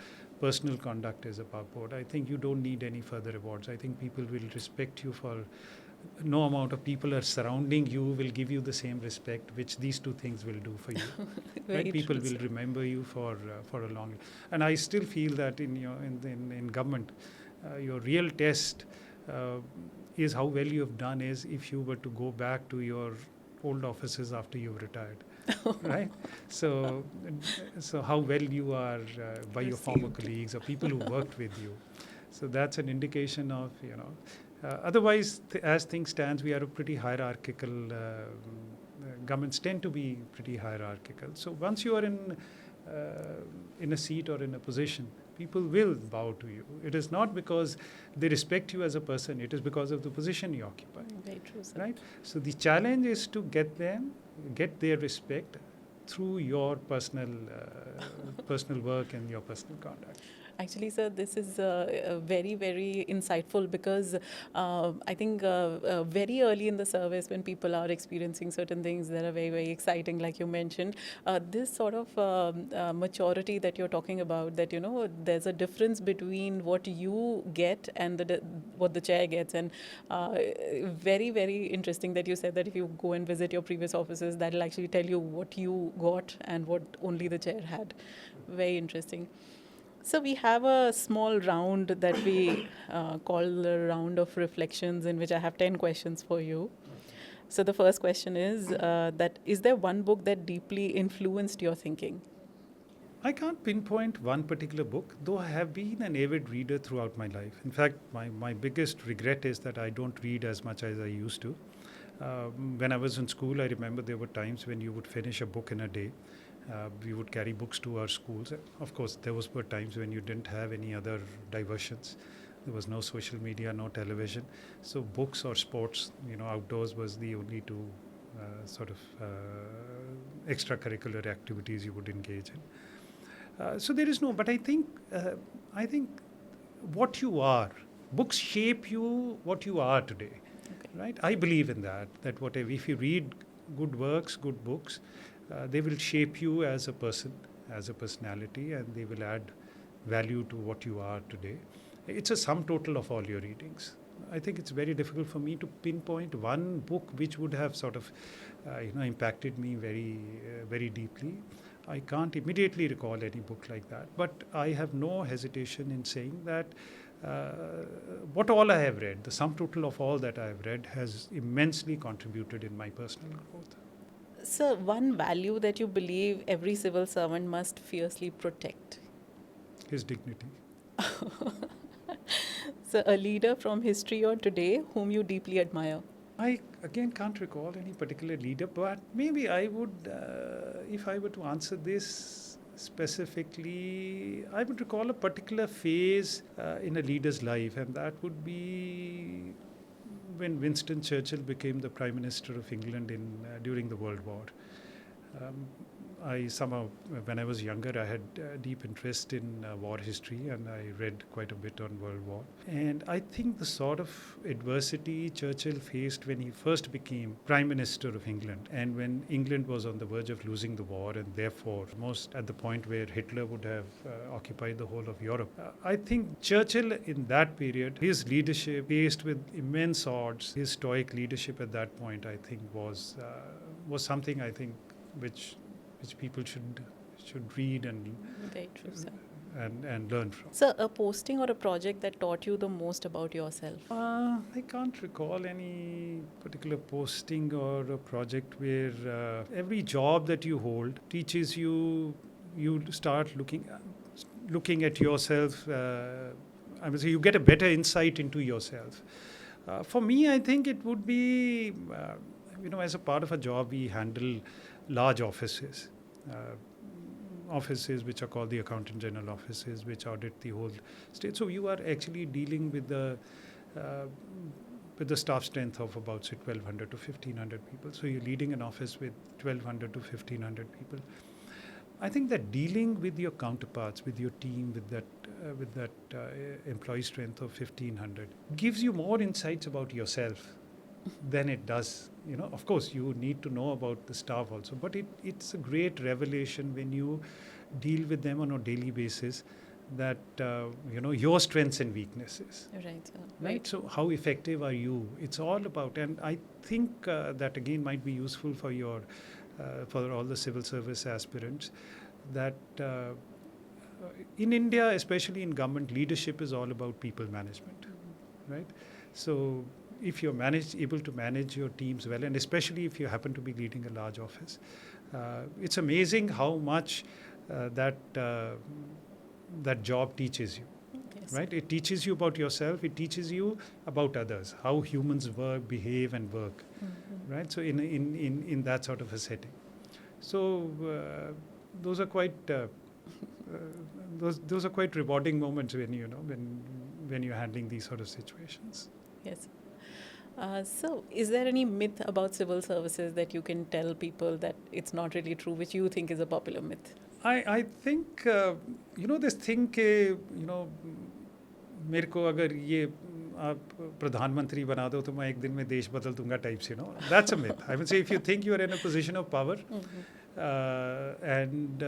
personal conduct is above board, I think you don't need any further rewards. I think people will respect you for no amount of people are surrounding you will give you the same respect which these two things will do for you. Right? People will remember you for a long. And I still feel that in government, your real test is how well you have done is if you were to go back to your old offices after you've retired. Right? So how well you are by your former colleagues or people who worked with you. So that's an indication of, otherwise, as things stands, we are a pretty hierarchical, governments tend to be pretty hierarchical. So once you are in a seat or in a position, people will bow to you. It is not because they respect you as a person, it is because of the position you occupy. Very true, sir. Right? So the challenge is to get their respect through your personal work and your personal conduct. Actually, sir, this is very, very insightful because I think very early in the service when people are experiencing certain things that are very, very exciting, like you mentioned, this sort of maturity that you're talking about, that, there's a difference between what you get and what the chair gets. And very, very interesting that you said that if you go and visit your previous offices, that'll actually tell you what you got and what only the chair had. Very interesting. So we have a small round that we call the round of reflections, in which I have 10 questions for you. So the first question is is there one book that deeply influenced your thinking? I can't pinpoint one particular book, though I have been an avid reader throughout my life. In fact, my biggest regret is that I don't read as much as I used to. When I was in school, I remember there were times when you would finish a book in a day. We would carry books to our schools. Of course, there were times when you didn't have any other diversions. There was no social media, no television. So books or sports, outdoors was the only two extracurricular activities you would engage in. So there is no, but I think what you are, books shape you what you are today, right? I believe in that whatever, if you read good works, good books, they will shape you as a person, as a personality, and they will add value to what you are today. It's a sum total of all your readings. I think it's very difficult for me to pinpoint one book which would have sort of, impacted me very, very deeply. I can't immediately recall any book like that, but I have no hesitation in saying that what all I have read, the sum total of all that I have read, has immensely contributed in my personal growth. So, one value that you believe every civil servant must fiercely protect? His dignity. So, a leader from history or today whom you deeply admire? I again can't recall any particular leader, but maybe I would, if I were to answer this specifically, I would recall a particular phase in a leader's life, and that would be when Winston Churchill became the Prime Minister of England during the World War. I somehow, when I was younger, I had deep interest in war history, and I read quite a bit on World War. And I think the sort of adversity Churchill faced when he first became Prime Minister of England, and when England was on the verge of losing the war, and therefore most at the point where Hitler would have occupied the whole of Europe. I think Churchill in that period, his leadership faced with immense odds, his stoic leadership at that point, I think was something, I think, which people should read and Very true, sir. and learn from. So, a posting or a project that taught you the most about yourself? I can't recall any particular posting or a project where every job that you hold teaches you start looking at yourself. I would say you get a better insight into yourself. For me, I think it would be, as a part of a job, we handle large offices. Offices which are called the Accountant General offices, which audit the whole state. So you are actually dealing with the staff strength of about, say, 1,200 to 1,500 people. So you're leading an office with 1,200 to 1,500 people. I think that dealing with your counterparts, with your team, with that employee strength of 1,500 gives you more insights about yourself than it does. Of course, you need to know about the staff also, but it's a great revelation when you deal with them on a daily basis, that your strengths and weaknesses. Right, sir. Right. So how effective are you? It's all about, and I think that again might be useful for for all the civil service aspirants, that in India, especially in government, leadership is all about people management, right? So if you're able to manage your teams well, and especially if you happen to be leading a large office, it's amazing how much that job teaches you. Yes. Right? It teaches you about yourself. It teaches you about others, how humans work, behave, and work. Mm-hmm. Right? So in that sort of a setting. So those are quite those are quite rewarding moments when you're handling these sort of situations. Yes. So, is there any myth about civil services that you can tell people that it's not really true, which you think is a popular myth? I think this thing के मेरे को अगर ये आप प्रधानमंत्री बना दो तो मैं एक दिन में देश बदल दूंगा types, that's a myth. I would say if you think you are in a position of power and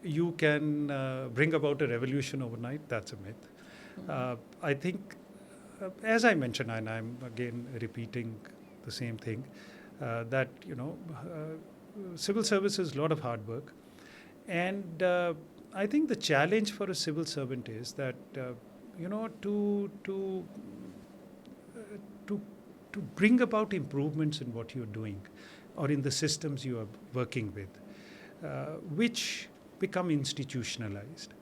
you can bring about a revolution overnight, that's a myth. I think, as I mentioned, and I'm again repeating the same thing, that civil service is a lot of hard work, and I think the challenge for a civil servant is that to bring about improvements in what you're doing or in the systems you are working with, which become institutionalized.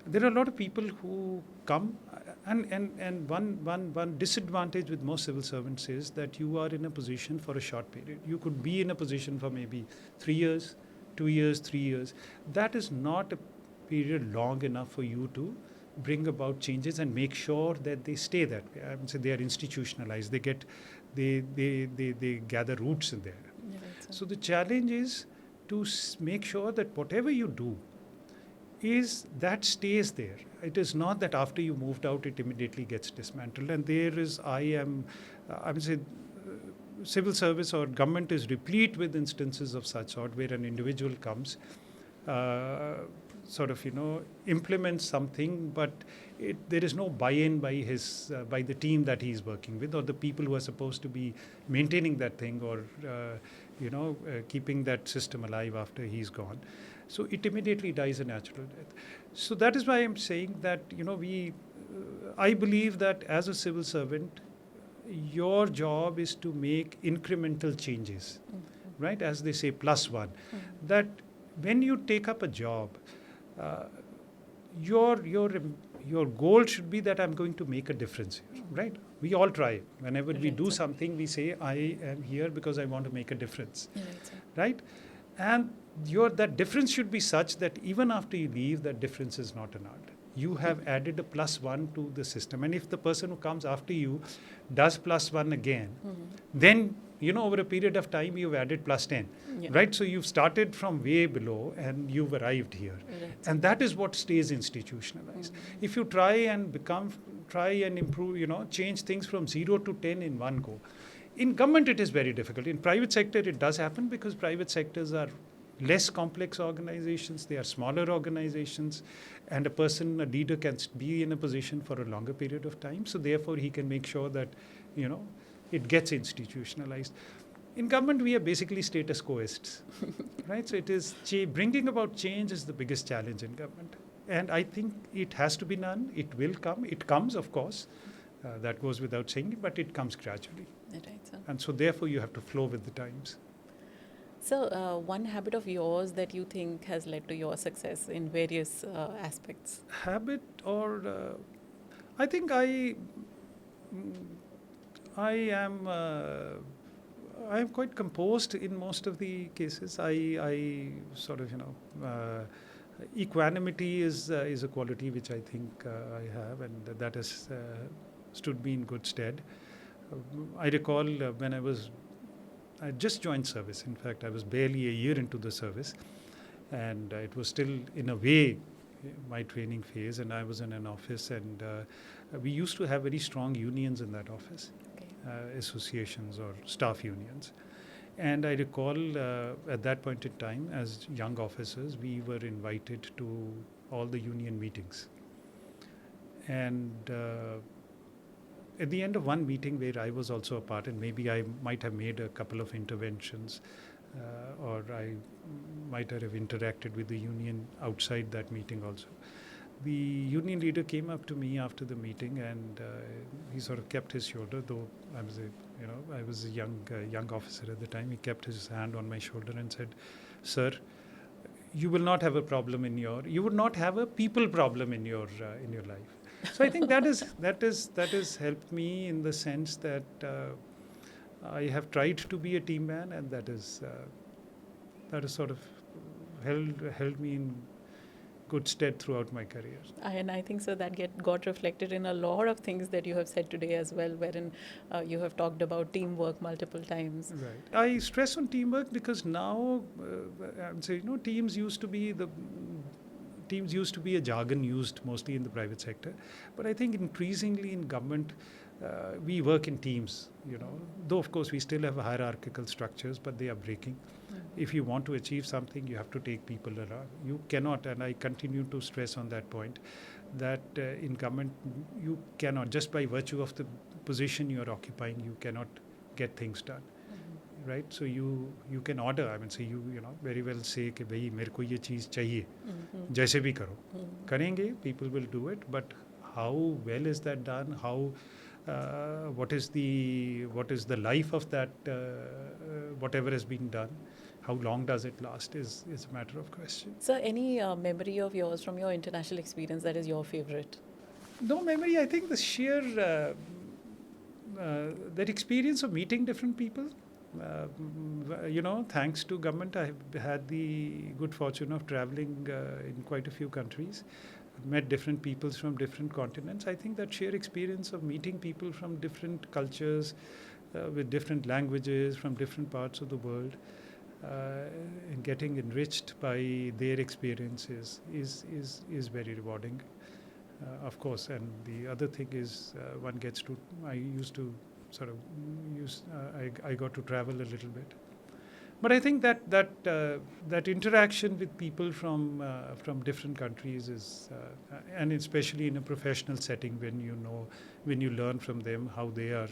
There are a lot of people who come, and one disadvantage with most civil servants is that you are in a position for a short period. You could be in a position for maybe 3 years, 2 years, 3 years. That is not a period long enough for you to bring about changes and make sure that they stay that way. I would say they are institutionalized. They gather roots in there. Yeah, right, So the challenge is to make sure that whatever you do is that stays there. It is not that after you moved out, it immediately gets dismantled. And there is, I would say, civil service or government is replete with instances of such sort where an individual comes, implements something, but there is no buy-in by by the team that he's working with, or the people who are supposed to be maintaining that thing, or keeping that system alive after he's gone. So it immediately dies a natural death. So that is why I'm saying that I believe that as a civil servant, your job is to make incremental changes, right? As they say, +1. That when you take up a job, your goal should be that I'm going to make a difference here, right? We all try. Whenever we do something, we say, I am here because I want to make a difference, right? And that difference should be such that even after you leave, that difference is not annulled. You have added a +1 to the system. And if the person who comes after you does +1 again, then, over a period of time, you've added +10, right? So you've started from way below and you've arrived here. Right. And that is what stays institutionalized. If you try and improve, change things from 0 to 10 in one go. In government, it is very difficult. In private sector, it does happen because private sectors are less complex organizations, they are smaller organizations, and a leader can be in a position for a longer period of time. So therefore, he can make sure that, it gets institutionalized. In government, we are basically status quoists, right? So it is bringing about change is the biggest challenge in government. And I think it has to be done. It will come. It comes, of course. That goes without saying, but it comes gradually. Right, sir. And so therefore, you have to flow with the times. So, one habit of yours that you think has led to your success in various aspects? Habit or I think I am quite composed in most of the cases. I sort of equanimity is a quality which I think I have, and that has stood me in good stead. I recall when I just joined service. In fact, I was barely a year into the service, and it was still, in a way, my training phase, and I was in an office, and we used to have very strong unions in that office, associations or staff unions. And I recall at that point in time, as young officers, we were invited to all the union meetings. And at the end of one meeting where I was also a part, and maybe I might have made a couple of interventions, or I might have interacted with the union outside that meeting also. The union leader came up to me after the meeting, and he sort of kept his shoulder, though I was a young officer at the time. He kept his hand on my shoulder and said, "Sir, you will not have a problem you would not have a people problem in your life." So I think that has helped me in the sense that I have tried to be a team man, and that is sort of held me in good stead throughout my career. And I think so that got reflected in a lot of things that you have said today as well, wherein you have talked about teamwork multiple times. Right. I stress on teamwork because now, I would say, teams used to be a jargon used mostly in the private sector, but I think increasingly in government, we work in teams. Though of course we still have hierarchical structures, but they are breaking. If you want to achieve something, you have to take people around. You cannot, and I continue to stress on that point, that in government you cannot, just by virtue of the position you are occupying, you cannot get things done. Right? So you can order. I mean, say you very well say कि भाई मेरे को ये चीज़ चाहिए, जैसे भी करो, करेंगे. People will do it, but how well is that done? How what is the life of that whatever has been done? How long does it last is a matter of question. So, any memory of yours from your international experience that is your favorite? No memory. I think the sheer that experience of meeting different people. Thanks to government, I have had the good fortune of traveling in quite a few countries. I've met different peoples from different continents. I think that sheer experience of meeting people from different cultures, with different languages, from different parts of the world, and getting enriched by their experiences is very rewarding. Of course, and the other thing is one gets to. I used to sort of use. I got to travel a little bit, but I think that interaction with people from different countries is, and especially in a professional setting, when you learn from them how they are,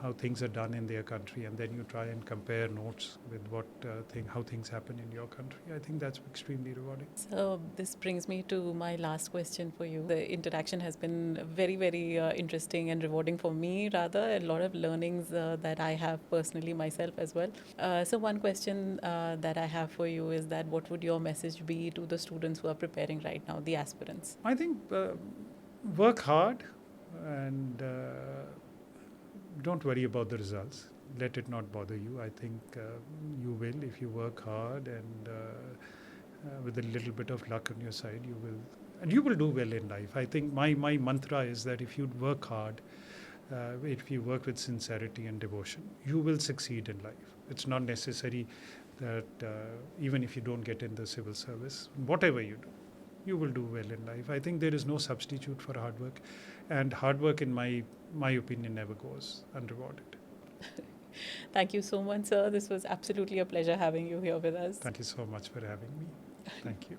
how things are done in their country, and then you try and compare notes with how things happen in your country. I think that's extremely rewarding. So, this brings me to my last question for you. The interaction has been very, very interesting and rewarding for me, rather, a lot of learnings that I have personally myself as well. So, one question that I have for you is that what would your message be to the students who are preparing right now, the aspirants? I think work hard and don't worry about the results. Let it not bother you. I think you will if you work hard and with a little bit of luck on your side, you will do well in life. I think my mantra is that if you work hard, if you work with sincerity and devotion, you will succeed in life. It's not necessary that even if you don't get in the civil service, whatever you do, you will do well in life. I think there is no substitute for hard work, and hard work, in my opinion, never goes unrewarded. Thank you so much, sir. This was absolutely a pleasure having you here with us. Thank you so much for having me. Thank you.